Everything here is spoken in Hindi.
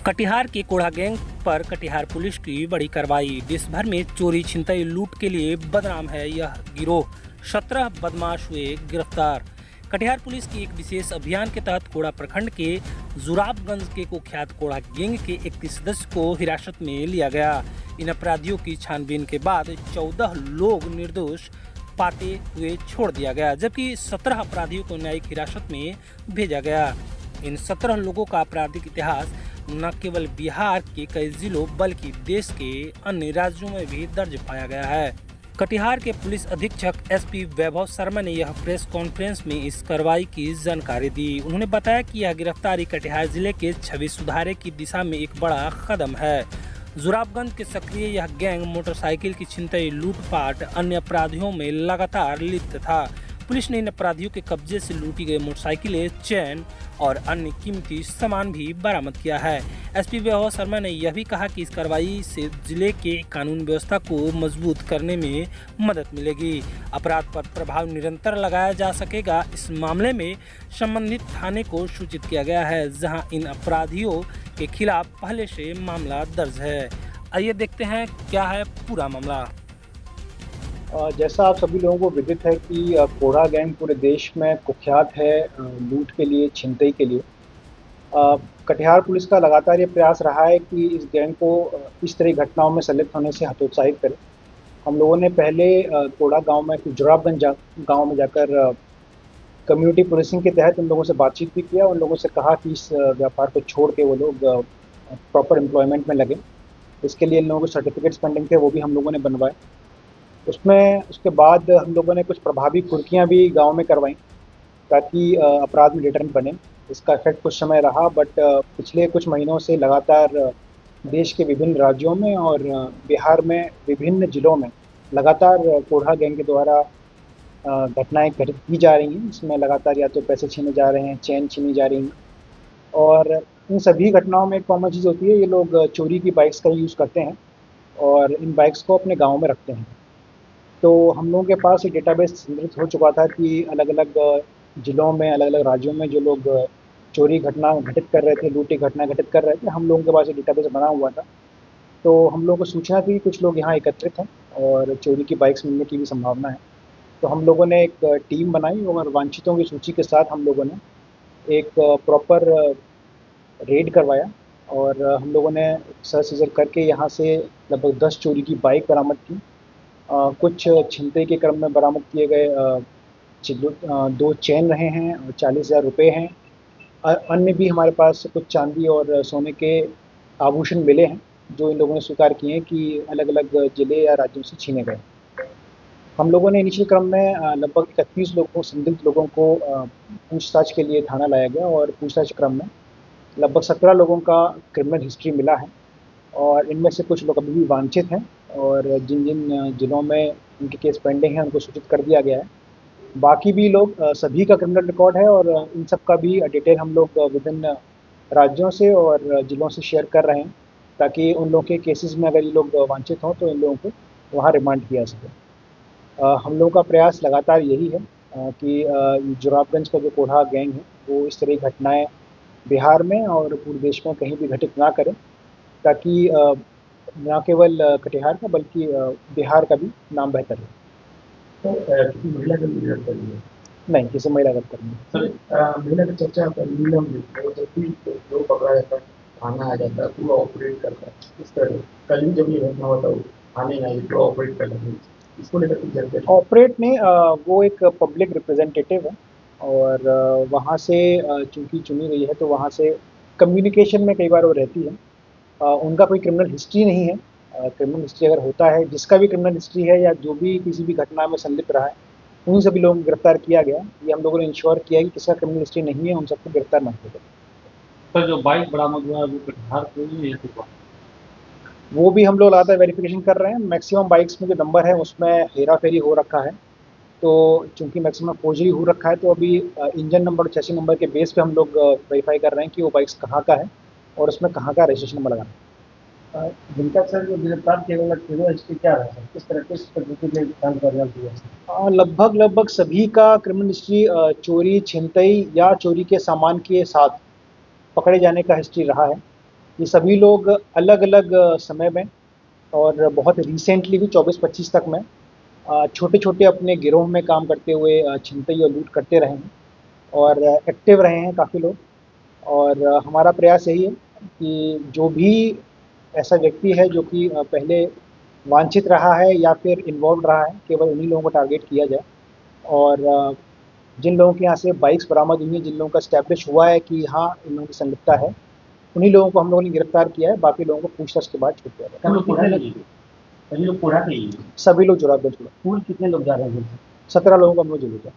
कटिहार के कोढ़ा गैंग पर कटिहार पुलिस की बड़ी कार्रवाई। देश भर में चोरी छिनतई लूट के लिए बदनाम है यह गिरोह। 17 बदमाश हुए गिरफ्तार। कटिहार पुलिस की एक विशेष अभियान के तहत कोढ़ा प्रखंड के जुराबगंज के कुख्यात कोढ़ा गैंग के 31 सदस्य को हिरासत में लिया गया। इन अपराधियों की छानबीन के बाद 14 लोग निर्दोष पाते हुए छोड़ दिया गया, जबकि 17 अपराधियों को न्यायिक हिरासत में भेजा गया। इन 17 लोगों का आपराधिक इतिहास न केवल बिहार के कई जिलों बल्कि देश के अन्य राज्यों में भी दर्ज पाया गया है। कटिहार के पुलिस अधीक्षक एसपी वैभव शर्मा ने यह प्रेस कॉन्फ्रेंस में इस कार्रवाई की जानकारी दी। उन्होंने बताया कि यह गिरफ्तारी कटिहार जिले के छवि सुधारे की दिशा में एक बड़ा कदम है। जुराबगंज के सक्रिय यह गैंग मोटरसाइकिल की छिनतई, लूटपाट, अन्य अपराधियों में लगातार लिप्त था। पुलिस ने इन अपराधियों के कब्जे से लूटी गई मोटरसाइकिलें, चैन और अन्य कीमती सामान भी बरामद किया है। एसपी वैभव शर्मा ने यह भी कहा कि इस कार्रवाई से जिले के कानून व्यवस्था को मजबूत करने में मदद मिलेगी। अपराध पर प्रभाव निरंतर लगाया जा सकेगा। इस मामले में संबंधित थाने को सूचित किया गया है, जहां इन अपराधियों के खिलाफ पहले से मामला दर्ज है। आइए देखते हैं क्या है पूरा मामला। जैसा आप सभी लोगों को विदित है कि कोढ़ा गैंग पूरे देश में कुख्यात है लूट के लिए, छिनतई के लिए। कटिहार पुलिस का लगातार ये प्रयास रहा है कि इस गैंग को इस तरह घटनाओं में संलिप्त होने से हतोत्साहित करें। हम लोगों ने पहले कोढ़ा गांव में जुराबगंज गांव में जाकर कम्युनिटी पुलिसिंग के तहत उन लोगों से बातचीत भी किया। उन लोगों से कहा कि इस व्यापार को छोड़ के वो लोग प्रॉपर एम्प्लॉयमेंट में लगे। इसके लिए इन लोगों के सर्टिफिकेट्स पेंडिंग थे, वो भी हम लोगों ने बनवाए। उसके बाद हम लोगों ने कुछ प्रभावी कुर्कियाँ भी गांव में करवाईं ताकि अपराध में रिटर्न बने। इसका इफेक्ट कुछ समय रहा, बट पिछले कुछ महीनों से लगातार देश के विभिन्न राज्यों में और बिहार में विभिन्न जिलों में लगातार कोढ़ा गैंग के द्वारा घटनाएं घटित की जा रही हैं। इसमें लगातार या तो पैसे छीने जा रहे हैं, चैन छीनी जा रही हैं, और इन सभी घटनाओं में एक कॉमन चीज़ होती है, ये लोग चोरी की बाइक्स का यूज़ करते हैं और इन बाइक्स को अपने गाँव में रखते हैं। तो हम लोगों के पास एक डेटाबेस संग्रहित हो चुका था कि अलग-अलग ज़िलों में, अलग-अलग राज्यों में जो लोग चोरी घटना घटित कर रहे थे, लूट की घटना घटित कर रहे थे, हम लोगों के पास एक डेटाबेस बना हुआ था। तो हम लोगों को सूचना थी कि कुछ लोग यहाँ एकत्रित हैं और चोरी की बाइक्स मिलने की भी संभावना है। तो हम लोगों ने एक टीम बनाई और वांछितों की सूची के साथ हम लोगों ने एक प्रॉपर रेड करवाया और हम लोगों ने सर्च सीजर करके यहाँ से लगभग 10 चोरी की बाइक बरामद की। कुछ छिनतई के क्रम में बरामद किए गए 2 चैन रहे हैं और 40,000 रुपये हैं। अन्य भी हमारे पास कुछ चांदी और सोने के आभूषण मिले हैं, जो इन लोगों ने स्वीकार किए हैं कि अलग-अलग ज़िले या राज्यों से छीने गए। हम लोगों ने इनिशियल क्रम में लगभग 31 लोगों, संदिग्ध लोगों को पूछताछ के लिए थाना लाया गया और पूछताछ क्रम में लगभग 17 लोगों का क्रिमिनल हिस्ट्री मिला है और इनमें से कुछ लोग अभी भी वांछित हैं और जिन जिलों में उनके केस पेंडिंग है उनको सूचित कर दिया गया है। बाकी भी लोग सभी का क्रिमिनल रिकॉर्ड है और इन सब का भी डिटेल हम लोग विभिन्न राज्यों से और जिलों से शेयर कर रहे हैं, ताकि उन लोगों के केसेस में अगर ये लोग वांछित हों तो इन लोगों को वहाँ रिमांड किया सके। हम लोगों का प्रयास लगातार यही है कि जुराबगंज का जो कोढ़ा गैंग है वो इस तरह की घटनाएँ बिहार में और पूरे देश में कहीं भी घटित ना करें, ताकि न केवल कटिहार का बल्कि बिहार का भी नाम बेहतर है। तो किसी महिला का भी गिरफ्तार है? नहीं, किसी महिला का नहीं। सर, महिला की चर्चा नीलम जब भी जो पकड़ा जाता है, थाना आ जाता है, पूरा ऑपरेट करता है। इस तरह कल भी जब ये घटना होता है, थाने में पूरा ऑपरेट कर रहा है, इसको लेकर कुछ जानकारी? ऑपरेट नहीं, वो एक पब्लिक रिप्रेजेंटेटिव है और वहाँ से चूँकि चुनी गई है तो वहाँ से कम्युनिकेशन में कई बार वो रहती है। उनका कोई क्रिमिनल हिस्ट्री नहीं है। क्रिमिनल हिस्ट्री अगर होता है, जिसका भी क्रिमिनल हिस्ट्री है या जो भी किसी भी घटना में संलिप्त रहा है, उन सभी लोगों को गिरफ्तार किया गया। ये हम लोगों ने इंश्योर किया कि किसका क्रिमिनल हिस्ट्री नहीं है, उन सबको गिरफ्तार ना किया जाए। सर, जो बाइक बरामद हुआ है वो कटिहार से ही है? वो भी हम लोग लगातार वेरिफिकेशन कर रहे हैं। मैक्सिमम बाइक्स में जो नंबर है उसमें हेरा फेरी हो रखा है, तो चूँकि मैक्सिमम फोर्जरी हो रखा है तो अभी इंजन नंबर और चेसिस नंबर के बेस पे हम लोग वेरीफाई कर रहे हैं कि वो बाइक्स कहाँ का है और उसमें कहाँ का रजिस्ट्रेशन नंबर लगा है। जिनका सर जो गिरफ्तार किया गया क्रिमिनल हिस्ट्री क्या है सर? किस पद्धति में काम कर रहा है? लगभग सभी का क्रिमिनल हिस्ट्री चोरी, छिनतई या चोरी के सामान के साथ पकड़े जाने का हिस्ट्री रहा है। ये सभी लोग अलग अलग समय में और बहुत रिसेंटली भी 24-25 तक में छोटे छोटे अपने गिरोह में काम करते हुए छिनतई और लूट करते रहे हैं और एक्टिव रहे हैं काफ़ी लोग। और हमारा प्रयास यही है कि जो भी ऐसा व्यक्ति है जो कि पहले वांछित रहा है या फिर इन्वॉल्व रहा है, केवल उन्हीं लोगों को टारगेट किया जाए। और जिन लोगों के यहाँ से बाइक्स बरामद हुई हैं, जिन लोगों का एस्टैब्लिश हुआ है कि हाँ इन लोगों की संलिप्तता है, उन्हीं लोगों को हम लोगों ने गिरफ्तार किया है। बाकी लोगों को पूछताछ के बाद छोड़ दिया हम गया। लोग कितने लोग सभी लोग कोढ़ा के ही हैं? सभी लोग जुराब में जुड़े, कुल कितने लोग जा रहे हैं? 17 लोगों को हम लोग जेल भेजा।